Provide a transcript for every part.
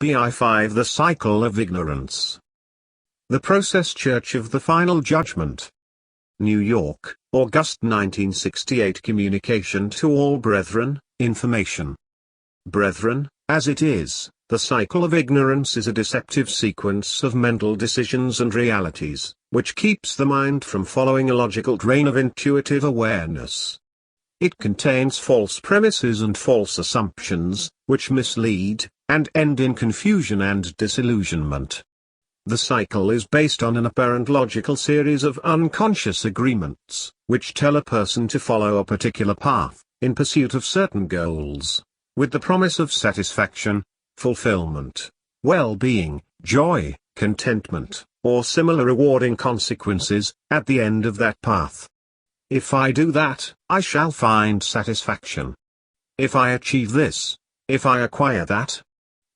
BI5 The Cycle of Ignorance. The Process Church of the Final Judgment. New York, August 1968. Communication to all brethren, information. Brethren, as it is, the cycle of ignorance is a deceptive sequence of mental decisions and realities, which keeps the mind from following a logical train of intuitive awareness. It contains false premises and false assumptions, which mislead, and end in confusion and disillusionment. The cycle is based on an apparent logical series of unconscious agreements, which tell a person to follow a particular path, in pursuit of certain goals, with the promise of satisfaction, fulfillment, well-being, joy, contentment, or similar rewarding consequences, at the end of that path. If I do that, I shall find satisfaction. If I achieve this, if I acquire that,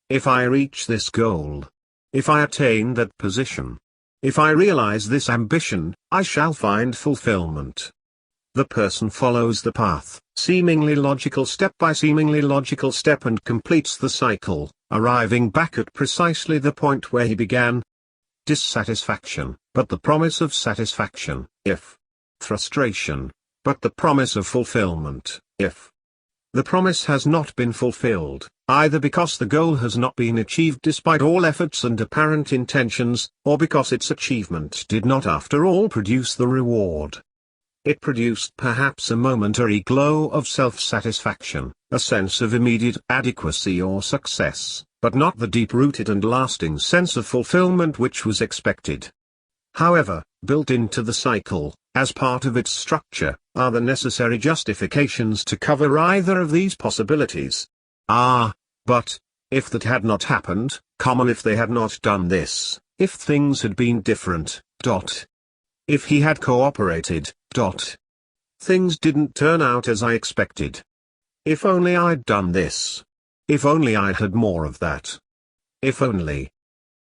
if I reach this goal, if I attain that position, if I realize this ambition, I shall find fulfillment. The person follows the path, seemingly logical step by seemingly logical step, and completes the cycle, arriving back at precisely the point where he began. Dissatisfaction, but the promise of satisfaction, if. Frustration, but the promise of fulfillment, if. The promise has not been fulfilled, either because the goal has not been achieved despite all efforts and apparent intentions, or because its achievement did not after all produce the reward. It produced perhaps a momentary glow of self-satisfaction, a sense of immediate adequacy or success, but not the deep-rooted and lasting sense of fulfillment which was expected. However, built into the cycle, as part of its structure, are the necessary justifications to cover either of these possibilities. But, if that had not happened, if they had not done this, if things had been different, if he had cooperated, things didn't turn out as I expected. If only I'd done this. If only I'd had more of that. If only.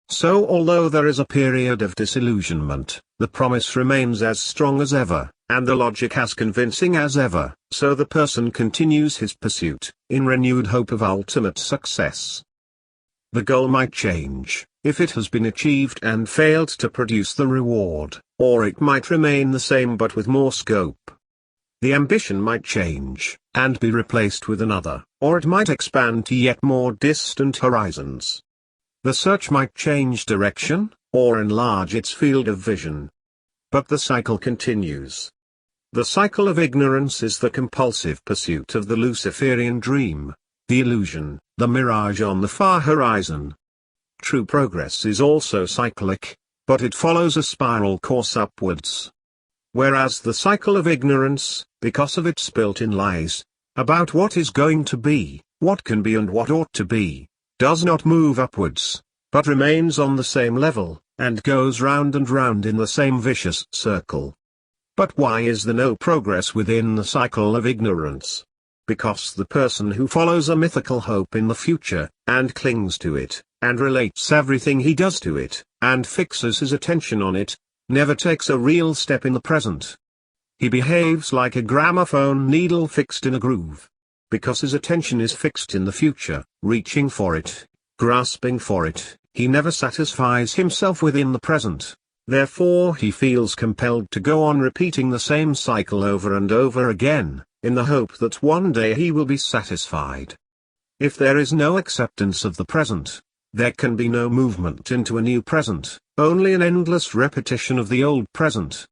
So although there is a period of disillusionment, the promise remains as strong as ever, and the logic as convincing as ever, so the person continues his pursuit, in renewed hope of ultimate success. The goal might change, if it has been achieved and failed to produce the reward, or it might remain the same but with more scope. The ambition might change, and be replaced with another, or it might expand to yet more distant horizons. The search might change direction, or enlarge its field of vision. But the cycle continues. The cycle of ignorance is the compulsive pursuit of the Luciferian dream, the illusion, the mirage on the far horizon. True progress is also cyclic, but it follows a spiral course upwards. Whereas the cycle of ignorance, because of its built-in lies, about what is going to be, what can be and what ought to be, does not move upwards, but remains on the same level, and goes round and round in the same vicious circle. But why is there no progress within the cycle of ignorance? Because the person who follows a mythical hope in the future, and clings to it, and relates everything he does to it, and fixes his attention on it, never takes a real step in the present. He behaves like a gramophone needle fixed in a groove. Because his attention is fixed in the future, reaching for it, grasping for it, he never satisfies himself within the present. Therefore he feels compelled to go on repeating the same cycle over and over again, in the hope that one day he will be satisfied. If there is no acceptance of the present, there can be no movement into a new present, only an endless repetition of the old present.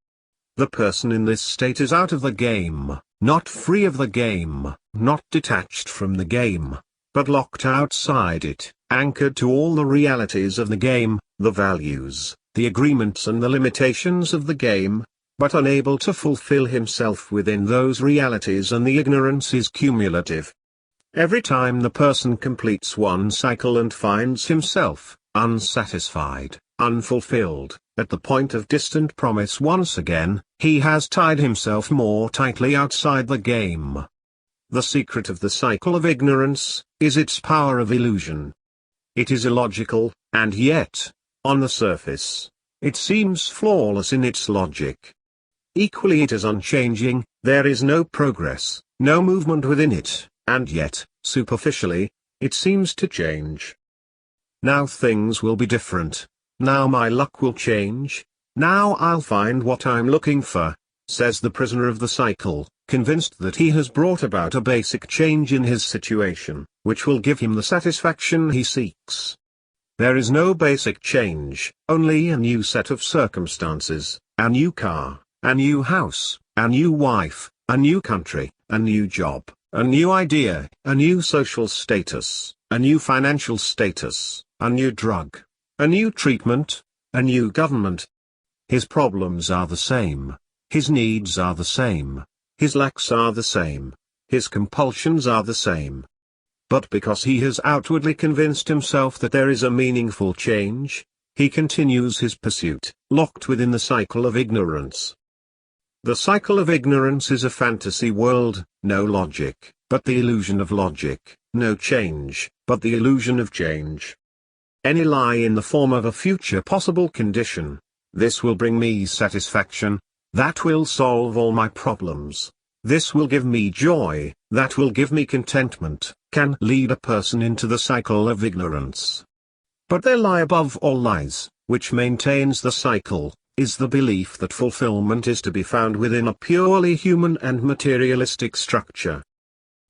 The person in this state is out of the game, not free of the game, not detached from the game, but locked outside it, anchored to all the realities of the game, the values, the agreements and the limitations of the game, but unable to fulfill himself within those realities, and the ignorance is cumulative. Every time the person completes one cycle and finds himself, unsatisfied, unfulfilled, at the point of distant promise once again, he has tied himself more tightly outside the game. The secret of the cycle of ignorance is its power of illusion. It is illogical, and yet, on the surface, it seems flawless in its logic. Equally it is unchanging, there is no progress, no movement within it, and yet, superficially, it seems to change. Now things will be different. Now my luck will change. Now I'll find what I'm looking for, says the prisoner of the cycle, convinced that he has brought about a basic change in his situation, which will give him the satisfaction he seeks. There is no basic change, only a new set of circumstances, a new car, a new house, a new wife, a new country, a new job, a new idea, a new social status, a new financial status, a new drug, a new treatment, a new government. His problems are the same. His needs are the same. His lacks are the same. His compulsions are the same. But because he has outwardly convinced himself that there is a meaningful change, he continues his pursuit, locked within the cycle of ignorance. The cycle of ignorance is a fantasy world, no logic, but the illusion of logic, no change, but the illusion of change. Any lie in the form of a future possible condition. This will bring me satisfaction. That will solve all my problems. This will give me joy. That will give me contentment, can lead a person into the cycle of ignorance. But there lie above all lies, which maintains the cycle, is the belief that fulfillment is to be found within a purely human and materialistic structure.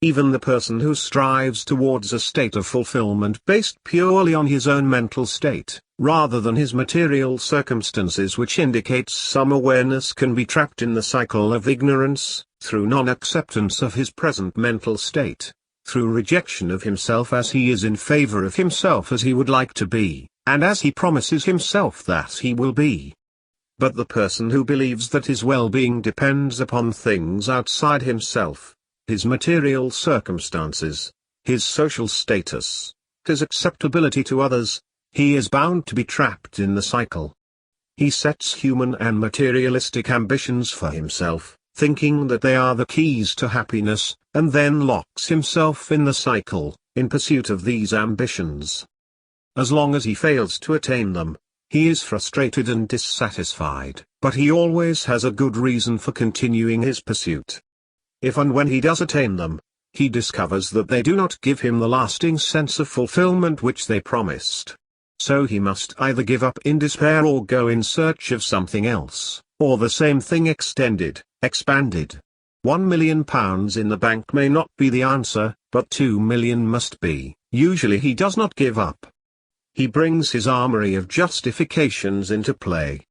Even the person who strives towards a state of fulfillment based purely on his own mental state, rather than his material circumstances, which indicates some awareness, can be trapped in the cycle of ignorance, through non-acceptance of his present mental state, through rejection of himself as he is in favor of himself as he would like to be, and as he promises himself that he will be. But the person who believes that his well-being depends upon things outside himself, his material circumstances, his social status, his acceptability to others, he is bound to be trapped in the cycle. He sets human and materialistic ambitions for himself, thinking that they are the keys to happiness, and then locks himself in the cycle, in pursuit of these ambitions. As long as he fails to attain them, he is frustrated and dissatisfied, but he always has a good reason for continuing his pursuit. If and when he does attain them, he discovers that they do not give him the lasting sense of fulfillment which they promised. So he must either give up in despair or go in search of something else, or the same thing extended, expanded. £1 million in the bank may not be the answer, but 2 million must be. Usually he does not give up. He brings his armory of justifications into play.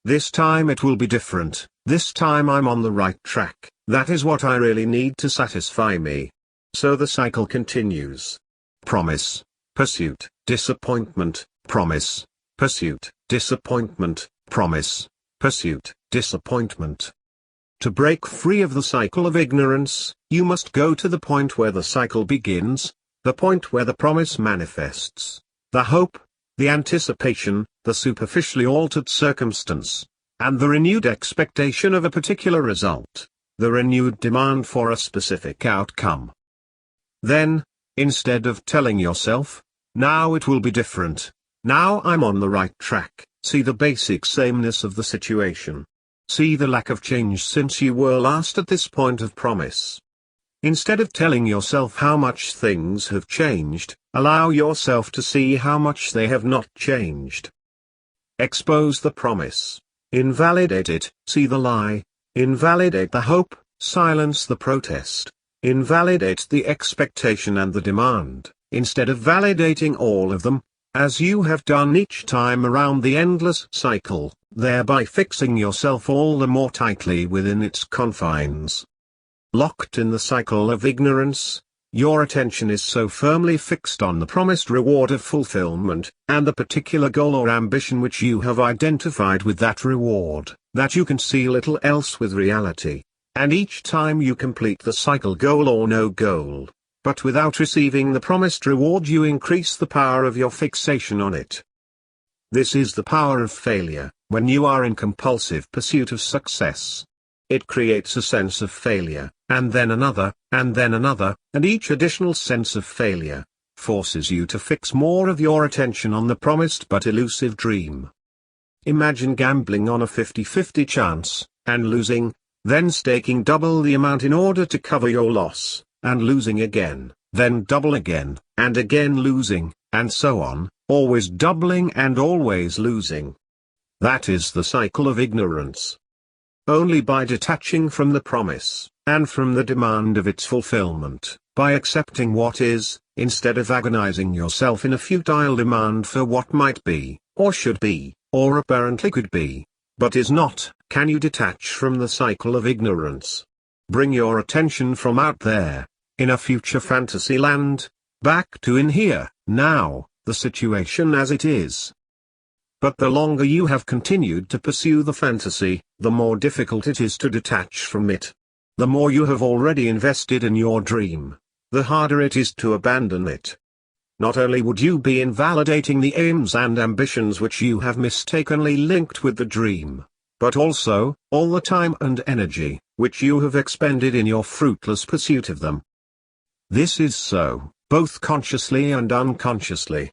This time it will be different. This time I'm on the right track. That is what I really need to satisfy me. So the cycle continues. Promise, pursuit, disappointment, promise, pursuit, disappointment, promise, pursuit, disappointment. To break free of the cycle of ignorance, you must go to the point where the cycle begins, the point where the promise manifests, the hope, the anticipation, the superficially altered circumstance, and the renewed expectation of a particular result, the renewed demand for a specific outcome. Then, instead of telling yourself, now it will be different, now I'm on the right track, see the basic sameness of the situation. See the lack of change since you were last at this point of promise. Instead of telling yourself how much things have changed, allow yourself to see how much they have not changed. Expose the promise. Invalidate it. See the lie. Invalidate the hope. Silence the protest. Invalidate the expectation and the demand, instead of validating all of them, as you have done each time around the endless cycle, thereby fixing yourself all the more tightly within its confines. Locked in the cycle of ignorance, your attention is so firmly fixed on the promised reward of fulfillment, and the particular goal or ambition which you have identified with that reward, that you can see little else with reality. And each time you complete the cycle, goal or no goal, but without receiving the promised reward, you increase the power of your fixation on it. This is the power of failure, when you are in compulsive pursuit of success. It creates a sense of failure, and then another, and each additional sense of failure forces you to fix more of your attention on the promised but elusive dream. Imagine gambling on a 50-50 chance, and losing, then staking double the amount in order to cover your loss, and losing again, then double again, and again losing, and so on, always doubling and always losing. That is the cycle of ignorance. Only by detaching from the promise, and from the demand of its fulfillment, by accepting what is, instead of agonizing yourself in a futile demand for what might be, or should be, or apparently could be, but is not, can you detach from the cycle of ignorance. Bring your attention from out there, in a future fantasy land, back to in here, now, the situation as it is. But the longer you have continued to pursue the fantasy, the more difficult it is to detach from it. The more you have already invested in your dream, the harder it is to abandon it. Not only would you be invalidating the aims and ambitions which you have mistakenly linked with the dream, but also, all the time and energy, which you have expended in your fruitless pursuit of them. This is so, both consciously and unconsciously.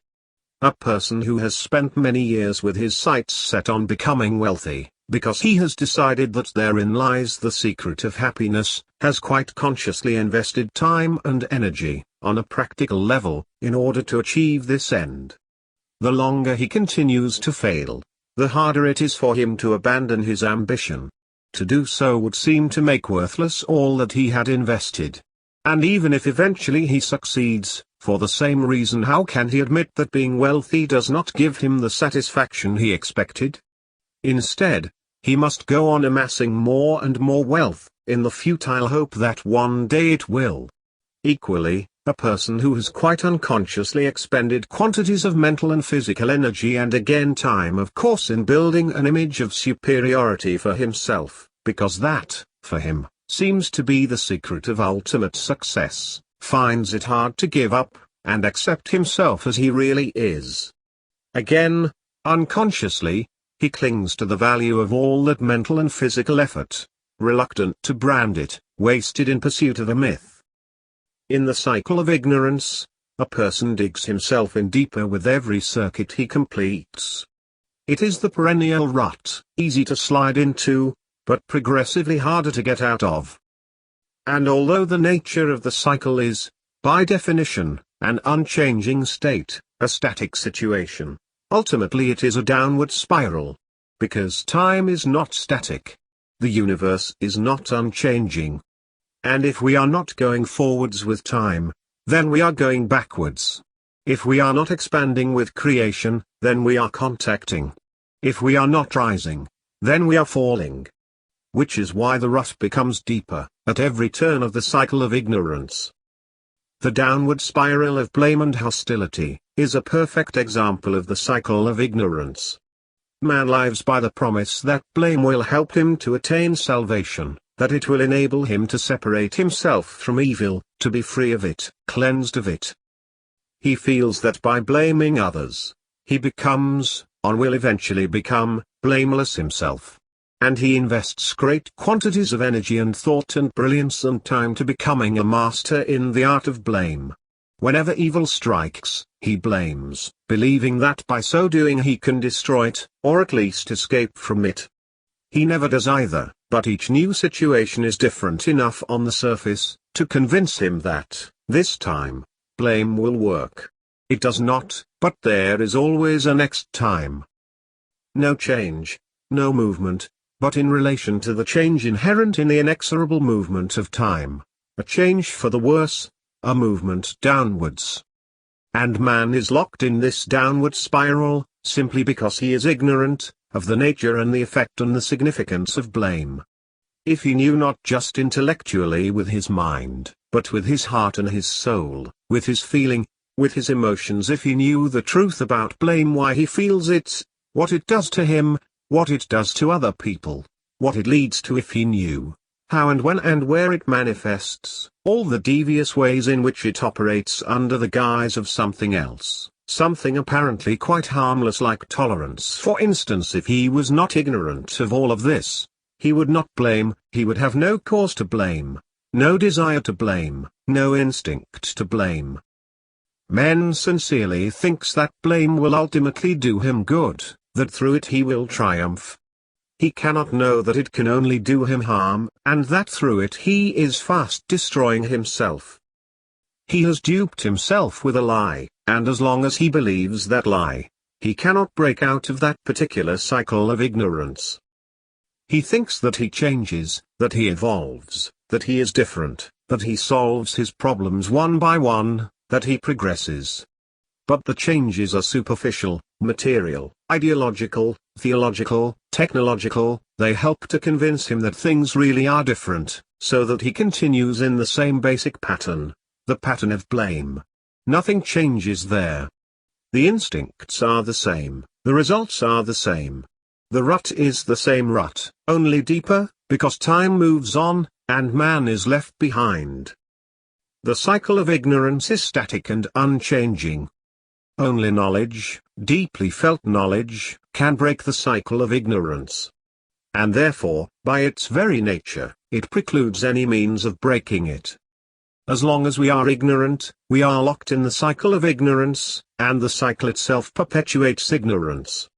A person who has spent many years with his sights set on becoming wealthy, because he has decided that therein lies the secret of happiness, has quite consciously invested time and energy, on a practical level, in order to achieve this end. The longer he continues to fail, the harder it is for him to abandon his ambition. To do so would seem to make worthless all that he had invested. And even if eventually he succeeds, for the same reason, how can he admit that being wealthy does not give him the satisfaction he expected? Instead, he must go on amassing more and more wealth, in the futile hope that one day it will. Equally, a person who has quite unconsciously expended quantities of mental and physical energy and again time of course in building an image of superiority for himself, because that, for him, seems to be the secret of ultimate success, finds it hard to give up, and accept himself as he really is. Again, unconsciously, he clings to the value of all that mental and physical effort, reluctant to brand it, wasted in pursuit of a myth. In the cycle of ignorance, a person digs himself in deeper with every circuit he completes. It is the perennial rut, easy to slide into, but progressively harder to get out of. And although the nature of the cycle is, by definition, an unchanging state, a static situation, ultimately it is a downward spiral. Because time is not static. The universe is not unchanging. And if we are not going forwards with time, then we are going backwards. If we are not expanding with creation, then we are contacting. If we are not rising, then we are falling. Which is why the rut becomes deeper, at every turn of the cycle of ignorance. The downward spiral of blame and hostility, is a perfect example of the cycle of ignorance. Man lives by the promise that blame will help him to attain salvation, that it will enable him to separate himself from evil, to be free of it, cleansed of it. He feels that by blaming others, he becomes, or will eventually become, blameless himself. And he invests great quantities of energy and thought and brilliance and time to becoming a master in the art of blame. Whenever evil strikes, he blames, believing that by so doing he can destroy it, or at least escape from it. He never does either, but each new situation is different enough on the surface, to convince him that, this time, blame will work. It does not, but there is always a next time. No change, no movement, but in relation to the change inherent in the inexorable movement of time, a change for the worse, a movement downwards. And man is locked in this downward spiral, simply because he is ignorant, of the nature and the effect and the significance of blame. If he knew not just intellectually with his mind, but with his heart and his soul, with his feeling, with his emotions, if he knew the truth about blame, why he feels it, what it does to him, what it does to other people, what it leads to, if he knew how and when and where it manifests, all the devious ways in which it operates under the guise of something else, something apparently quite harmless like tolerance. For instance, if he was not ignorant of all of this, he would not blame, he would have no cause to blame, no desire to blame, no instinct to blame. Men sincerely thinks that blame will ultimately do him good, that through it he will triumph. He cannot know that it can only do him harm, and that through it he is fast destroying himself. He has duped himself with a lie, and as long as he believes that lie, he cannot break out of that particular cycle of ignorance. He thinks that he changes, that he evolves, that he is different, that he solves his problems one by one, that he progresses. But the changes are superficial, material, ideological, theological, technological. They help to convince him that things really are different, so that he continues in the same basic pattern, the pattern of blame. Nothing changes there. The instincts are the same, the results are the same. The rut is the same rut, only deeper, because time moves on, and man is left behind. The cycle of ignorance is static and unchanging. Only knowledge, deeply felt knowledge, can break the cycle of ignorance. And therefore, by its very nature, it precludes any means of breaking it. As long as we are ignorant, we are locked in the cycle of ignorance, and the cycle itself perpetuates ignorance.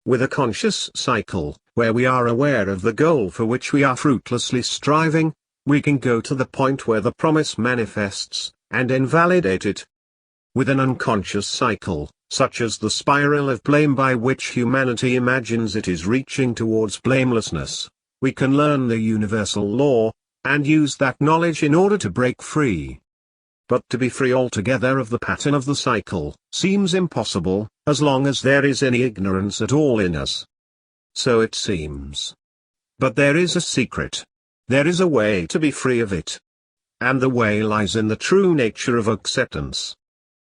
With a conscious cycle, where we are aware of the goal for which we are fruitlessly striving, we can go to the point where the promise manifests, and invalidate it. With an unconscious cycle, such as the spiral of blame by which humanity imagines it is reaching towards blamelessness, we can learn the universal law, and use that knowledge in order to break free. But to be free altogether of the pattern of the cycle, seems impossible, as long as there is any ignorance at all in us. So it seems. But there is a secret. There is a way to be free of it. And the way lies in the true nature of acceptance.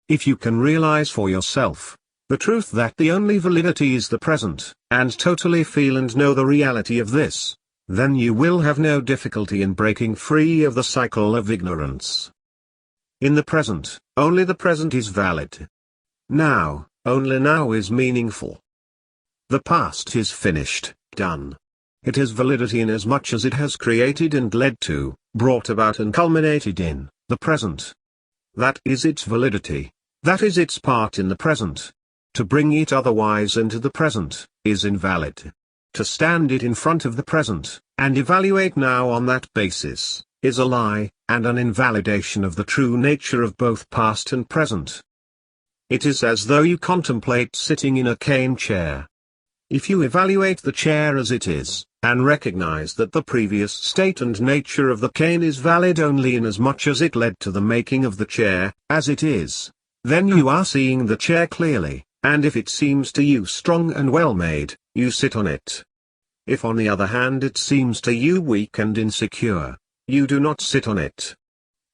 If you can realize for yourself the truth that the only validity is the present, and totally feel and know the reality of this, then you will have no difficulty in breaking free of the cycle of ignorance. In the present, only the present is valid. Now, only now is meaningful. The past is finished, done. It has validity inasmuch as it has created and led to, brought about and culminated in, the present. That is its validity. That is its part in the present. To bring it otherwise into the present, is invalid. To stand it in front of the present, and evaluate now on that basis, is a lie, and an invalidation of the true nature of both past and present. It is as though you contemplate sitting in a cane chair. If you evaluate the chair as it is, and recognize that the previous state and nature of the cane is valid only inasmuch as it led to the making of the chair, as it is, then you are seeing the chair clearly, and if it seems to you strong and well made, you sit on it. If on the other hand it seems to you weak and insecure, you do not sit on it.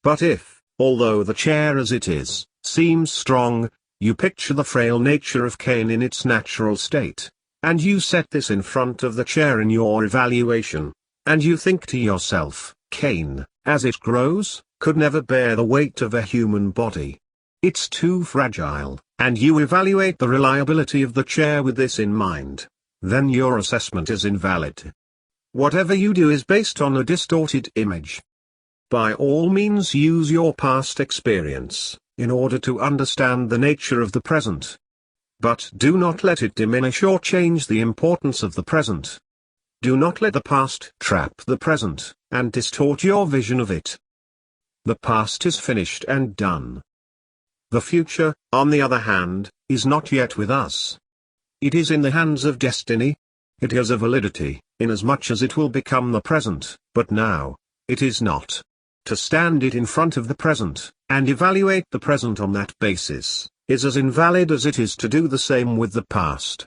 But if, although the chair as it is, seems strong, you picture the frail nature of cane in its natural state, and you set this in front of the chair in your evaluation, and you think to yourself, cane, as it grows, could never bear the weight of a human body. It's too fragile, and you evaluate the reliability of the chair with this in mind, then your assessment is invalid. Whatever you do is based on a distorted image. By all means use your past experience, in order to understand the nature of the present. But do not let it diminish or change the importance of the present. Do not let the past trap the present, and distort your vision of it. The past is finished and done. The future, on the other hand, is not yet with us. It is in the hands of destiny. It has a validity, inasmuch as it will become the present, but now, it is not. To stand it in front of the present, and evaluate the present on that basis, is as invalid as it is to do the same with the past.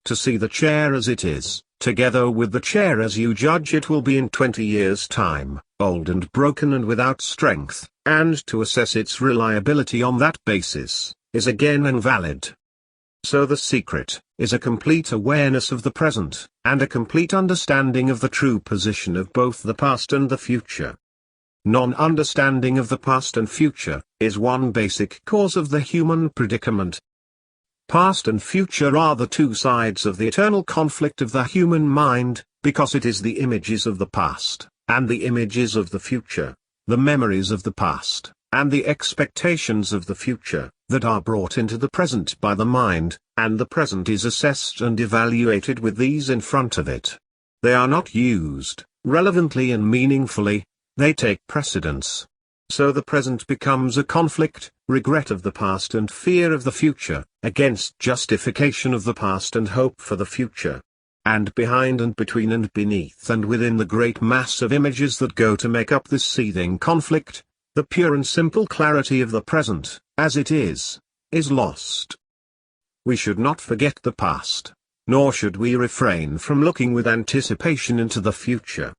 To see the chair as it is, together with the chair as you judge it will be in 20 years' time, old and broken and without strength, and to assess its reliability on that basis, is again invalid. So the secret, is a complete awareness of the present, and a complete understanding of the true position of both the past and the future. Non-understanding of the past and future, is one basic cause of the human predicament. Past and future are the two sides of the eternal conflict of the human mind, because it is the images of the past, and the images of the future, the memories of the past, and the expectations of the future, that are brought into the present by the mind, and the present is assessed and evaluated with these in front of it. They are not used, relevantly and meaningfully, they take precedence. So the present becomes a conflict, regret of the past and fear of the future, against justification of the past and hope for the future. And behind and between and beneath and within the great mass of images that go to make up this seething conflict, the pure and simple clarity of the present, as it is lost. We should not forget the past, nor should we refrain from looking with anticipation into the future.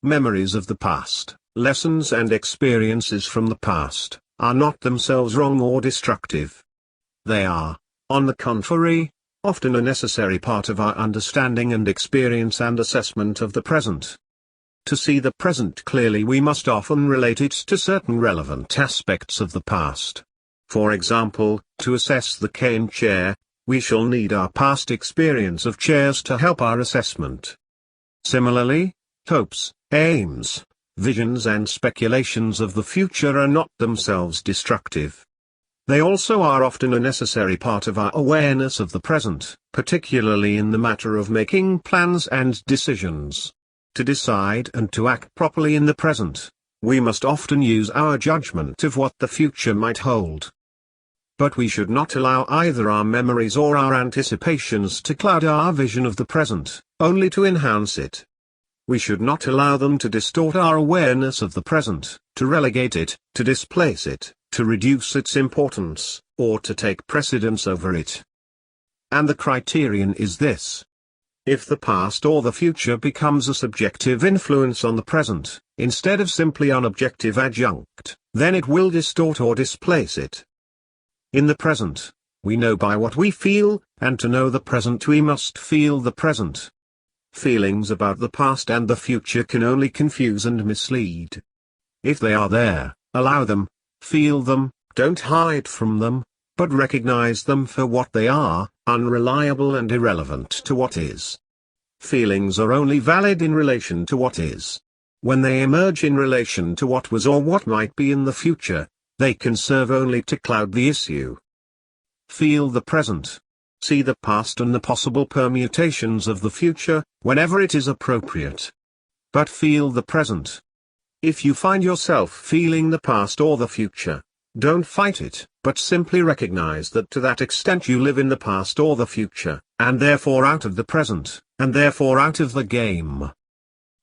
Memories of the past, lessons and experiences from the past, are not themselves wrong or destructive. They are, on the contrary, often a necessary part of our understanding and experience and assessment of the present. To see the present clearly, we must often relate it to certain relevant aspects of the past. For example, to assess the cane chair, we shall need our past experience of chairs to help our assessment. Similarly, hopes, aims, visions and speculations of the future are not themselves destructive. They also are often a necessary part of our awareness of the present, particularly in the matter of making plans and decisions. To decide and to act properly in the present, we must often use our judgment of what the future might hold. But we should not allow either our memories or our anticipations to cloud our vision of the present, only to enhance it. We should not allow them to distort our awareness of the present, to relegate it, to displace it, to reduce its importance, or to take precedence over it. And the criterion is this. If the past or the future becomes a subjective influence on the present, instead of simply an objective adjunct, then it will distort or displace it. In the present, we know by what we feel, and to know the present we must feel the present. Feelings about the past and the future can only confuse and mislead. If they are there, allow them, feel them, don't hide from them, but recognize them for what they are, unreliable and irrelevant to what is. Feelings are only valid in relation to what is. When they emerge in relation to what was or what might be in the future, they can serve only to cloud the issue. Feel the present. See the past and the possible permutations of the future, whenever it is appropriate. But feel the present. If you find yourself feeling the past or the future, don't fight it, but simply recognize that to that extent you live in the past or the future, and therefore out of the present, and therefore out of the game.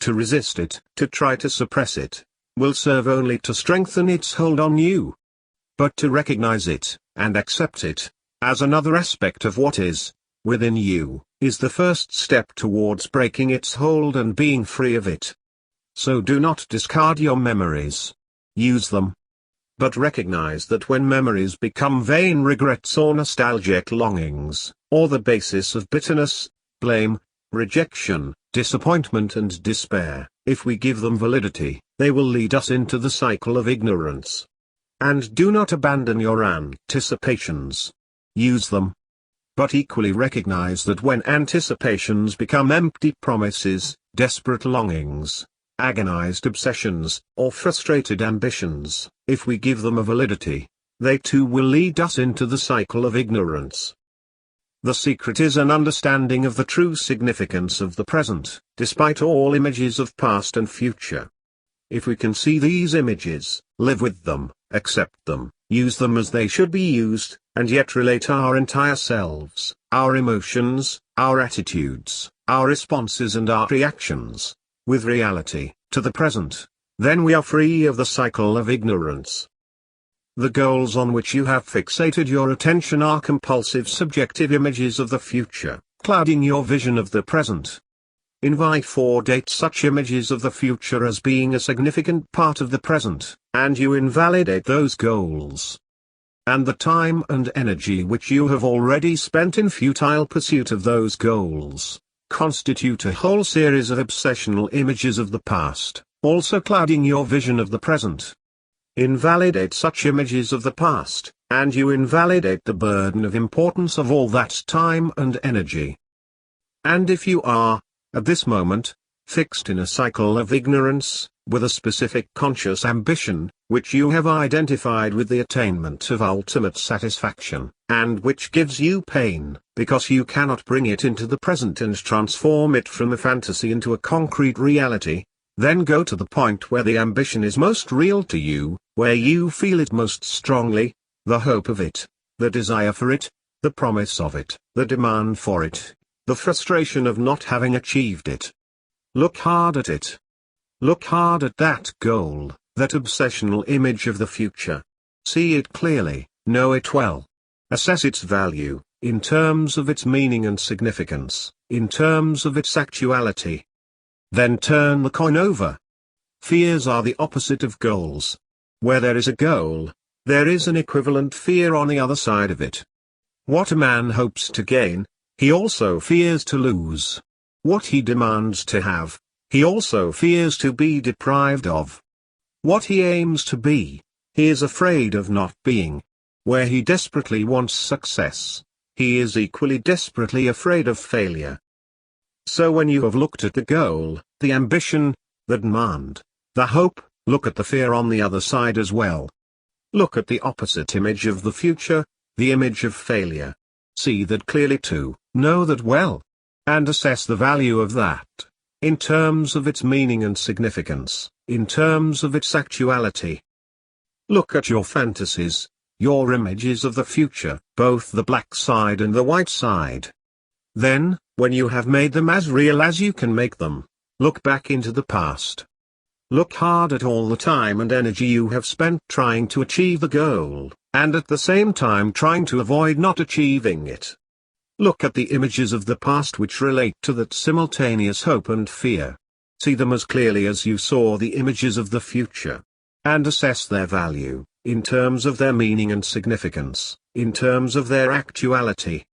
To resist it, to try to suppress it, will serve only to strengthen its hold on you. But to recognize it, and accept it, as another aspect of what is, within you, is the first step towards breaking its hold and being free of it. So do not discard your memories. Use them. But recognize that when memories become vain regrets or nostalgic longings, or the basis of bitterness, blame, rejection, disappointment and despair, if we give them validity, they will lead us into the cycle of ignorance. And do not abandon your anticipations. Use them. But equally recognize that when anticipations become empty promises, desperate longings, agonized obsessions, or frustrated ambitions, if we give them a validity, they too will lead us into the cycle of ignorance. The secret is an understanding of the true significance of the present, despite all images of past and future. If we can see these images, live with them, accept them, use them as they should be used, and yet relate our entire selves, our emotions, our attitudes, our responses and our reactions, with reality, to the present, then we are free of the cycle of ignorance. The goals on which you have fixated your attention are compulsive subjective images of the future, clouding your vision of the present. Invalidate such images of the future as being a significant part of the present, and you invalidate those goals. And the time and energy which you have already spent in futile pursuit of those goals, constitute a whole series of obsessional images of the past, also clouding your vision of the present. Invalidate such images of the past, and you invalidate the burden of importance of all that time and energy. And if you are, at this moment, fixed in a cycle of ignorance, with a specific conscious ambition, which you have identified with the attainment of ultimate satisfaction, and which gives you pain, because you cannot bring it into the present and transform it from a fantasy into a concrete reality, Then go to the point where the ambition is most real to you, where you feel it most strongly, the hope of it, the desire for it, the promise of it, the demand for it, the frustration of not having achieved it. Look hard at it. Look hard at that goal, that obsessional image of the future. See it clearly, know it well. Assess its value, in terms of its meaning and significance, in terms of its actuality. Then turn the coin over. Fears are the opposite of goals. Where there is a goal, there is an equivalent fear on the other side of it. What a man hopes to gain, he also fears to lose. What he demands to have, he also fears to be deprived of. What he aims to be, he is afraid of not being. Where he desperately wants success, he is equally desperately afraid of failure. So when you have looked at the goal, the ambition, the demand, the hope, look at the fear on the other side as well. Look at the opposite image of the future, the image of failure. See that clearly too, know that well. And assess the value of that, in terms of its meaning and significance, in terms of its actuality. Look at your fantasies, your images of the future, both the black side and the white side. Then, when you have made them as real as you can make them, look back into the past. Look hard at all the time and energy you have spent trying to achieve the goal, and at the same time trying to avoid not achieving it. Look at the images of the past which relate to that simultaneous hope and fear. See them as clearly as you saw the images of the future. And assess their value, in terms of their meaning and significance, in terms of their actuality.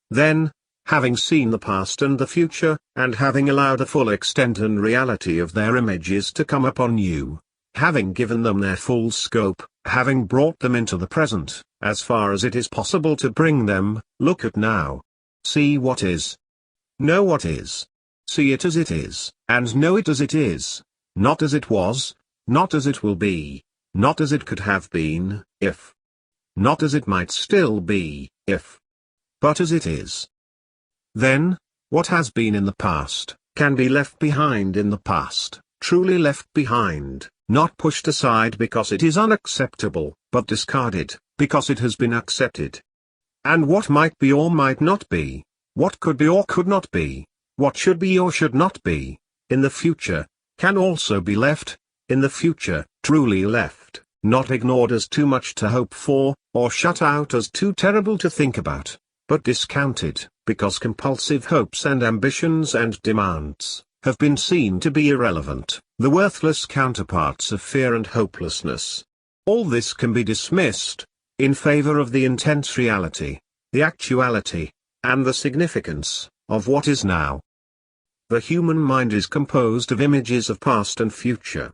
Then, having seen the past and the future, and having allowed the full extent and reality of their images to come upon you, having given them their full scope, having brought them into the present, as far as it is possible to bring them, look at now. See what is. Know what is. See it as it is, and know it as it is, not as it was, not as it will be, not as it could have been, if. Not as it might still be, if. But as it is. Then, what has been in the past, can be left behind in the past, truly left behind, not pushed aside because it is unacceptable, but discarded, because it has been accepted. And what might be or might not be, what could be or could not be, what should be or should not be, in the future, can also be left, in the future, truly left, not ignored as too much to hope for, or shut out as too terrible to think about, but discounted, because compulsive hopes and ambitions and demands have been seen to be irrelevant, the worthless counterparts of fear and hopelessness. All this can be dismissed, in favor of the intense reality, the actuality, and the significance, of what is now. The human mind is composed of images of past and future.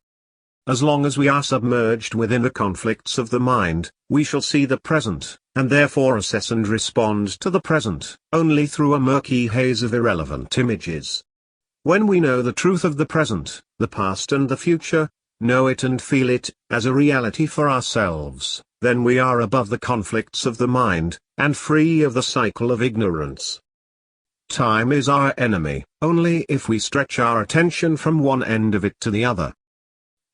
As long as we are submerged within the conflicts of the mind, we shall see the present, and therefore assess and respond to the present, only through a murky haze of irrelevant images. When we know the truth of the present, the past and the future, know it and feel it, as a reality for ourselves, then we are above the conflicts of the mind, and free of the cycle of ignorance. Time is our enemy, only if we stretch our attention from one end of it to the other.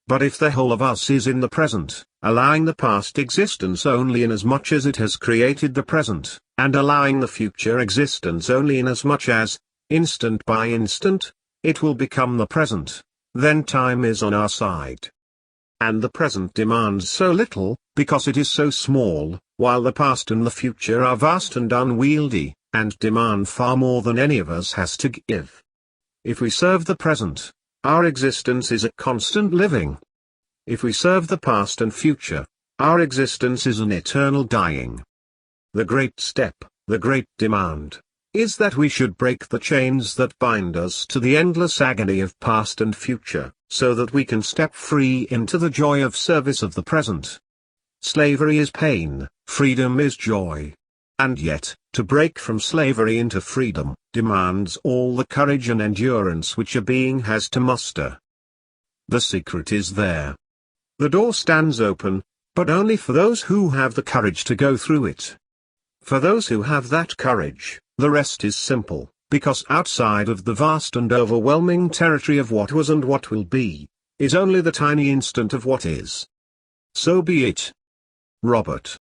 But if the whole of us is in the present, allowing the past existence only inasmuch as it has created the present, and allowing the future existence only inasmuch as, instant by instant, it will become the present, then time is on our side. And the present demands so little, because it is so small, while the past and the future are vast and unwieldy, and demand far more than any of us has to give. If we serve the present, our existence is a constant living. If we serve the past and future, our existence is an eternal dying. The great step, the great demand, is that we should break the chains that bind us to the endless agony of past and future, so that we can step free into the joy of service of the present. Slavery is pain, freedom is joy. And yet, to break from slavery into freedom, demands all the courage and endurance which a being has to muster. The secret is there. The door stands open, but only for those who have the courage to go through it. For those who have that courage, the rest is simple, Because outside of the vast and overwhelming territory of what was and what will be, is only the tiny instant of what is. So be it. Robert.